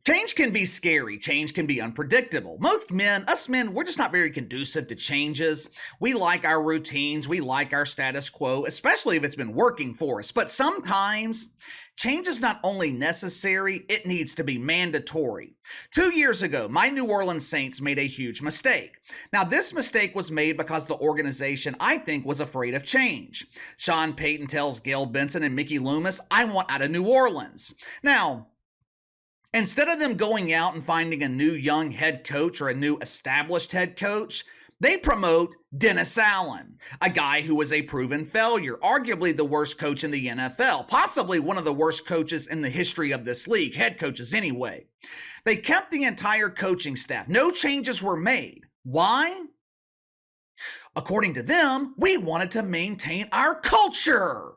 Change can be scary. Change can be unpredictable. Most men, us men, we're just not very conducive to changes. We like our routines. We like our status quo, especially if it's been working for us. But sometimes change is not only necessary, it needs to be mandatory. 2 years ago, my New Orleans Saints made a huge mistake. Now, this mistake was made because the organization, I think, was afraid of change. Sean Payton tells Gail Benson and Mickey Loomis, "I want out of New Orleans." Now, instead of them going out and finding a new young head coach or a new established head coach, they promote Dennis Allen, a guy who was a proven failure, arguably the worst coach in the NFL, possibly one of the worst coaches in the history of this league, head coaches anyway. They kept the entire coaching staff. No changes were made. Why? According to them, we wanted to maintain our culture.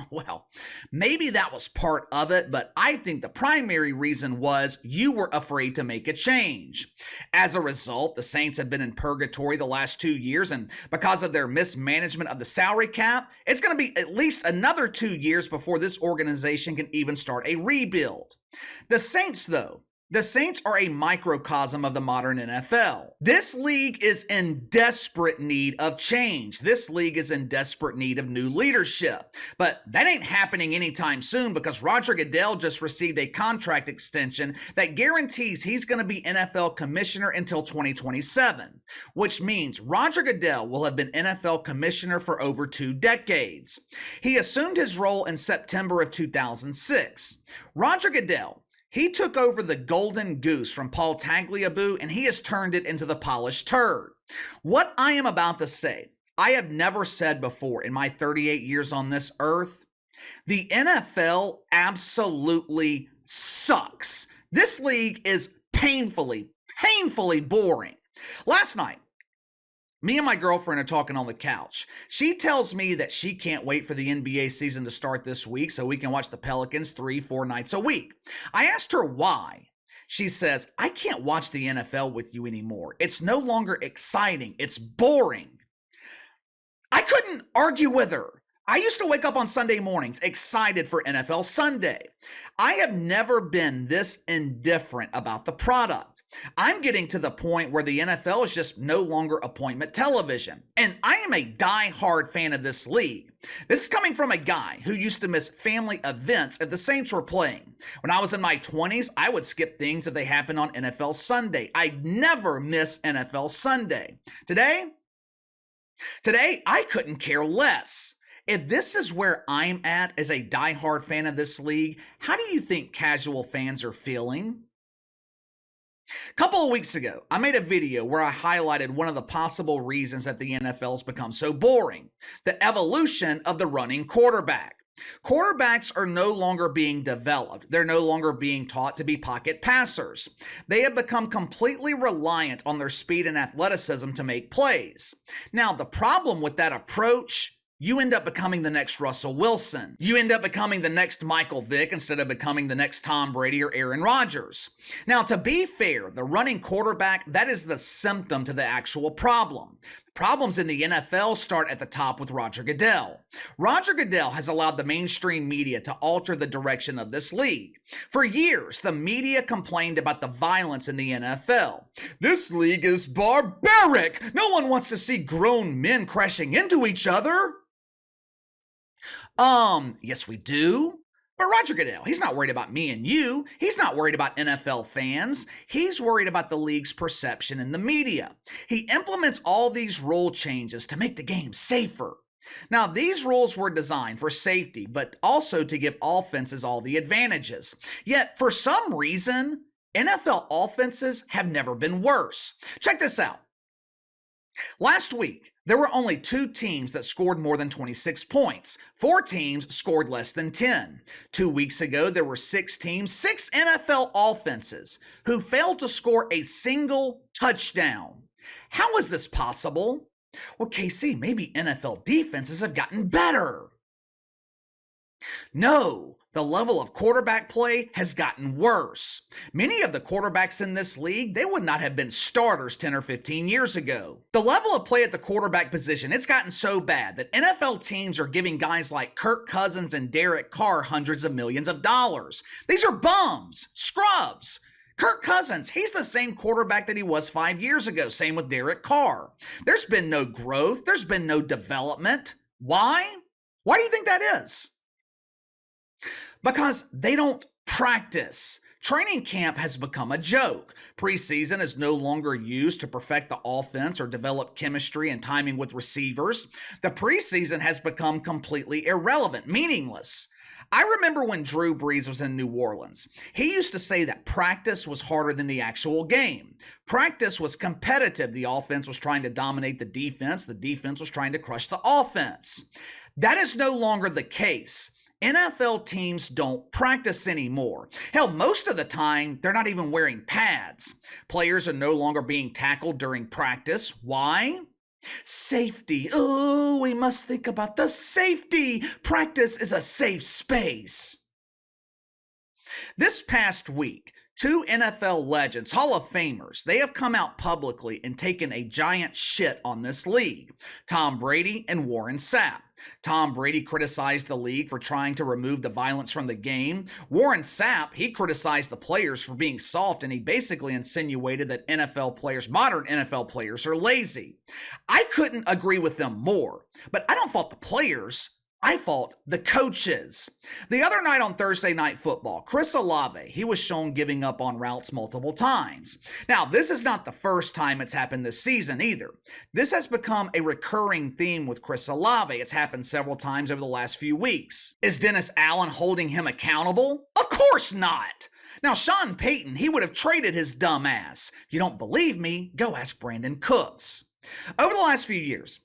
Well, maybe that was part of it, but I think the primary reason was you were afraid to make a change. As a result, the Saints have been in purgatory the last 2 years, and because of their mismanagement of the salary cap, it's going to be at least another 2 years before this organization can even start a rebuild. The Saints, though, the Saints are a microcosm of the modern NFL. This league is in desperate need of change. This league is in desperate need of new leadership. But that ain't happening anytime soon because Roger Goodell just received a contract extension that guarantees he's going to be NFL commissioner until 2027, which means Roger Goodell will have been NFL commissioner for over 2 decades. He assumed his role in September of 2006. Roger Goodell, he took over the golden goose from Paul Tagliabue and he has turned it into the polished turd. What I am about to say, I have never said before in my 38 years on this earth. The NFL absolutely sucks. This league is painfully boring. Last night, me and my girlfriend are talking on the couch. She tells me that she can't wait for the NBA season to start this week so we can watch the Pelicans 3-4 nights a week. I asked her why. She says, "I can't watch the NFL with you anymore. It's no longer exciting. It's boring." I couldn't argue with her. I used to wake up on Sunday mornings excited for NFL Sunday. I have never been this indifferent about the product. I'm getting to the point where the NFL is just no longer appointment television. And I am a die-hard fan of this league. This is coming from a guy who used to miss family events if the Saints were playing. When I was in my 20s, I would skip things if they happened on NFL Sunday. I'd never miss NFL Sunday. Today, I couldn't care less. If this is where I'm at as a die-hard fan of this league, how do you think casual fans are feeling? A couple of weeks ago, I made a video where I highlighted one of the possible reasons that the NFL's become so boring: the evolution of the running quarterback. Quarterbacks are no longer being developed. They're no longer being taught to be pocket passers. They have become completely reliant on their speed and athleticism to make plays. Now, the problem with that approach, you end up becoming the next Russell Wilson. You end up becoming the next Michael Vick instead of becoming the next Tom Brady or Aaron Rodgers. Now, to be fair, the running quarterback, that is the symptom to the actual problem. Problems in the NFL start at the top with Roger Goodell. Roger Goodell has allowed the mainstream media to alter the direction of this league. For years, the media complained about the violence in the NFL. This league is barbaric. No one wants to see grown men crashing into each other. Yes, we do. But Roger Goodell, he's not worried about me and you. He's not worried about NFL fans. He's worried about the league's perception in the media. He implements all these rule changes to make the game safer. Now, these rules were designed for safety, but also to give offenses all the advantages. Yet, for some reason, NFL offenses have never been worse. Check this out. Last week, there were only 2 teams that scored more than 26 points. 4 teams scored less than 10. 2 weeks ago, there were 6 teams, 6 NFL offenses, who failed to score a single touchdown. How is this possible? Well, KC, maybe NFL defenses have gotten better. No, the level of quarterback play has gotten worse. Many of the quarterbacks in this league, they would not have been starters 10 or 15 years ago. The level of play at the quarterback position, it's gotten so bad that NFL teams are giving guys like Kirk Cousins and Derek Carr hundreds of millions of dollars. These are bums, scrubs. Kirk Cousins, he's the same quarterback that he was 5 years ago. Same with Derek Carr. There's been no growth. There's been no development. Why? Why do you think that is? Because they don't practice. Training camp has become a joke. Preseason is no longer used to perfect the offense or develop chemistry and timing with receivers. The preseason has become completely irrelevant, meaningless. I remember when Drew Brees was in New Orleans. He used to say that practice was harder than the actual game. Practice was competitive. The offense was trying to dominate the defense was trying to crush the offense. That is no longer the case. NFL teams don't practice anymore. Hell, most of the time, they're not even wearing pads. Players are no longer being tackled during practice. Why? Safety. Oh, we must think about the safety. Practice is a safe space. This past week, two NFL legends, Hall of Famers, they have come out publicly and taken a giant shit on this league. Tom Brady and Warren Sapp. Tom Brady criticized the league for trying to remove the violence from the game. Warren Sapp, he criticized the players for being soft, and he basically insinuated that modern NFL players are lazy. I couldn't agree with them more, but I don't fault the players. I fault the coaches. The other night on Thursday Night Football, Chris Olave, he was shown giving up on routes multiple times. Now, this is not the first time it's happened this season either. This has become a recurring theme with Chris Olave. It's happened several times over the last few weeks. Is Dennis Allen holding him accountable? Of course not. Now, Sean Payton, he would have traded his dumb ass. You don't believe me? Go ask Brandon Cooks. Over the last few years,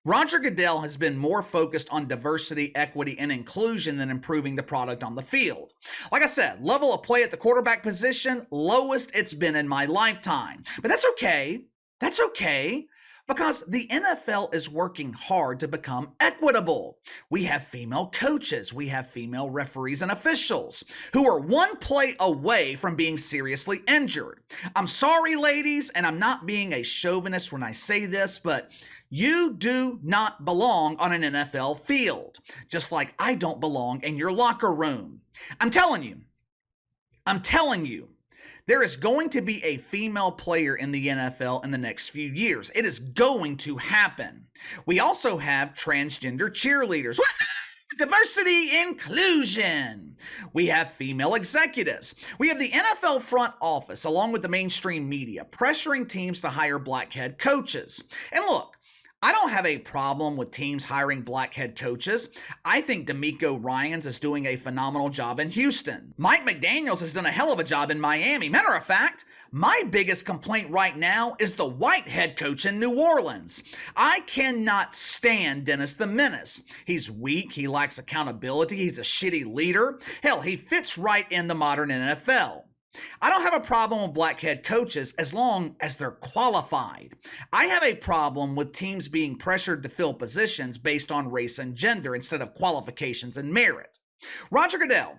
Roger Goodell has been more focused on diversity, equity, and inclusion than improving the product on the field. Like I said, level of play at the quarterback position, lowest it's been in my lifetime. But that's okay. That's okay. Because the NFL is working hard to become equitable. We have female coaches, we have female referees and officials who are one play away from being seriously injured. I'm sorry, ladies, and I'm not being a chauvinist when I say this, but you do not belong on an NFL field, just like I don't belong in your locker room. I'm telling you, there is going to be a female player in the NFL in the next few years. It is going to happen. We also have transgender cheerleaders. Diversity, inclusion. We have female executives. We have the NFL front office, along with the mainstream media, pressuring teams to hire black head coaches. And look, I don't have a problem with teams hiring black head coaches. I think D'Amico Ryans is doing a phenomenal job in Houston. Mike McDaniels has done a hell of a job in Miami. Matter of fact, my biggest complaint right now is the white head coach in New Orleans. I cannot stand Dennis the Menace. He's weak, he lacks accountability, he's a shitty leader. Hell, he fits right in the modern NFL. I don't have a problem with black head coaches as long as they're qualified. I have a problem with teams being pressured to fill positions based on race and gender instead of qualifications and merit. Roger Goodell,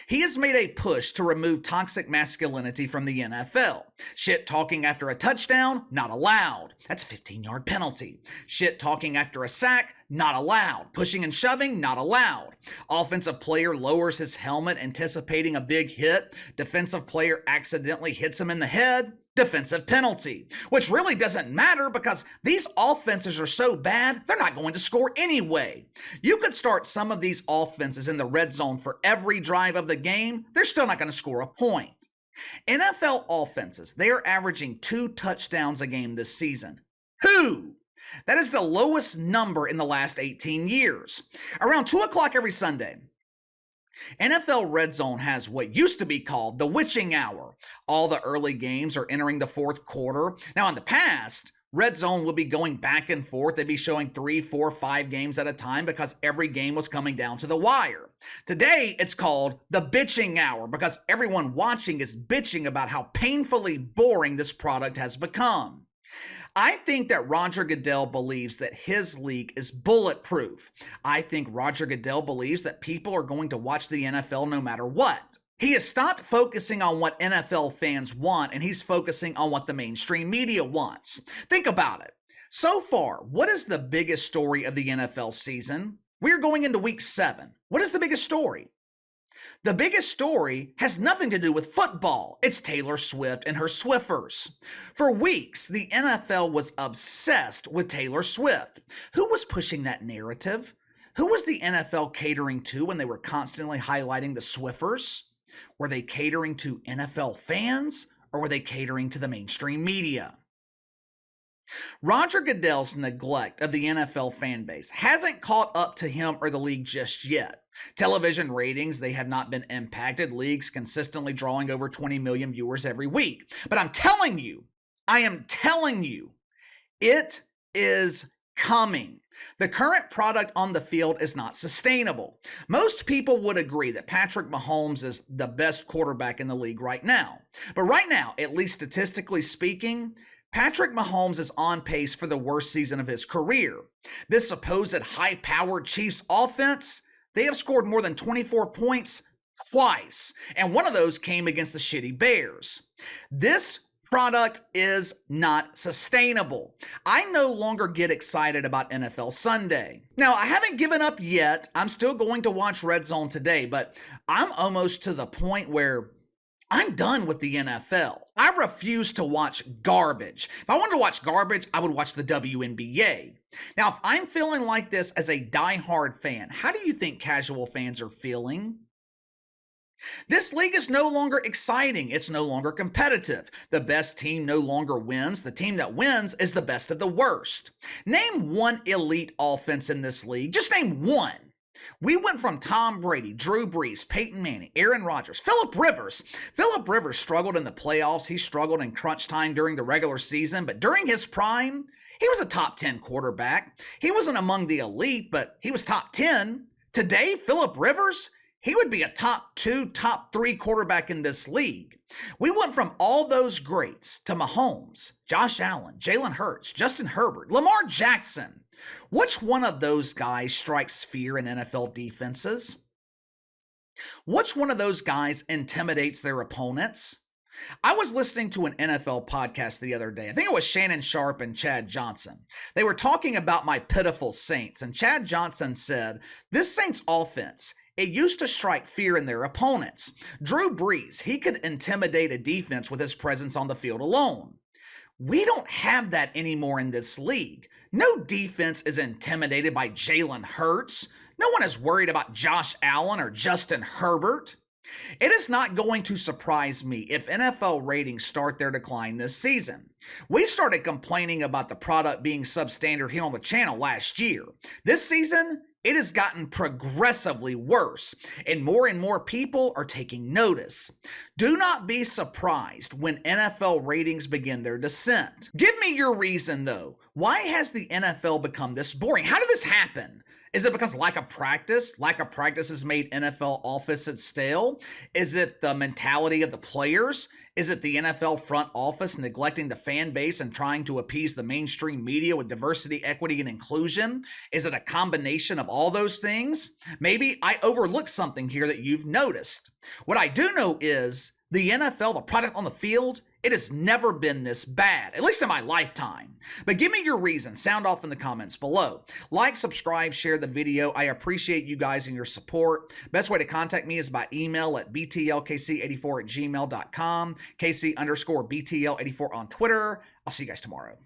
he has made a push to remove toxic masculinity from the NFL. Shit talking after a touchdown, not allowed. That's a 15-yard penalty. Shit talking after a sack, not allowed. Pushing and shoving, not allowed. Offensive player lowers his helmet anticipating a big hit. Defensive player accidentally hits him in the head. Defensive penalty, which really doesn't matter because these offenses are so bad, they're not going to score anyway. You could start some of these offenses in the red zone for every drive of the game, they're still not going to score a point. NFL offenses, they are averaging 2 touchdowns a game this season. 2! That is the lowest number in the last 18 years. Around 2 o'clock every Sunday, NFL Red Zone has what used to be called the witching hour. All the early games are entering the fourth quarter. Now, in the past, Red Zone would be going back and forth. They'd be showing 3, 4, 5 games at a time because every game was coming down to the wire. Today, it's called the bitching hour because everyone watching is bitching about how painfully boring this product has become. I think that Roger Goodell believes that his league is bulletproof. I think Roger Goodell believes that people are going to watch the NFL no matter what. He has stopped focusing on what NFL fans want, and he's focusing on what the mainstream media wants. Think about it. So far, what is the biggest story of the NFL season? We are going into week 7. What is the biggest story? The biggest story has nothing to do with football. It's Taylor Swift and her Swiffers. For weeks, the NFL was obsessed with Taylor Swift. Who was pushing that narrative? Who was the NFL catering to when they were constantly highlighting the Swiffers? Were they catering to NFL fans or were they catering to the mainstream media? Roger Goodell's neglect of the NFL fan base hasn't caught up to him or the league just yet. Television ratings, they have not been impacted. Leagues consistently drawing over 20 million viewers every week. But I am telling you, it is coming. The current product on the field is not sustainable. Most people would agree that Patrick Mahomes is the best quarterback in the league right now. But right now, at least statistically speaking, Patrick Mahomes is on pace for the worst season of his career. This supposed high-powered Chiefs offense, they have scored more than 24 points twice, and one of those came against the shitty Bears. This product is not sustainable. I no longer get excited about NFL Sunday. Now, I haven't given up yet. I'm still going to watch Red Zone today, but I'm almost to the point where I'm done with the NFL. I refuse to watch garbage. If I wanted to watch garbage, I would watch the WNBA. Now, if I'm feeling like this as a diehard fan, how do you think casual fans are feeling? This league is no longer exciting. It's no longer competitive. The best team no longer wins. The team that wins is the best of the worst. Name one elite offense in this league. Just name one. We went from Tom Brady, Drew Brees, Peyton Manning, Aaron Rodgers, Phillip Rivers. Phillip Rivers struggled in the playoffs. He struggled in crunch time during the regular season, but during his prime, he was a top 10 quarterback. He wasn't among the elite, but he was top 10. Today, Phillip Rivers, he would be a top 2, top 3 quarterback in this league. We went from all those greats to Mahomes, Josh Allen, Jalen Hurts, Justin Herbert, Lamar Jackson. Which one of those guys strikes fear in NFL defenses? Which one of those guys intimidates their opponents? I was listening to an NFL podcast the other day. I think it was Shannon Sharp and Chad Johnson. They were talking about my pitiful Saints, and Chad Johnson said, this Saints offense, it used to strike fear in their opponents. Drew Brees, he could intimidate a defense with his presence on the field alone. We don't have that anymore in this league. No defense is intimidated by Jalen Hurts. No one is worried about Josh Allen or Justin Herbert. It is not going to surprise me if NFL ratings start their decline this season. We started complaining about the product being substandard here on the channel last year. This season, it has gotten progressively worse, and more people are taking notice. Do not be surprised when NFL ratings begin their descent. Give me your reason, though. Why has the NFL become this boring? How did this happen? Is it because lack of practice? Lack of practice has made NFL offenses stale? Is it the mentality of the players? Is it the NFL front office neglecting the fan base and trying to appease the mainstream media with diversity, equity, and inclusion? Is it a combination of all those things? Maybe I overlooked something here that you've noticed. What I do know is the NFL, the product on the field, it has never been this bad, at least in my lifetime. But give me your reason. Sound off in the comments below. Like, subscribe, share the video. I appreciate you guys and your support. Best way to contact me is by email at btlkc84@gmail.com, KC_BTL84 on Twitter. I'll see you guys tomorrow.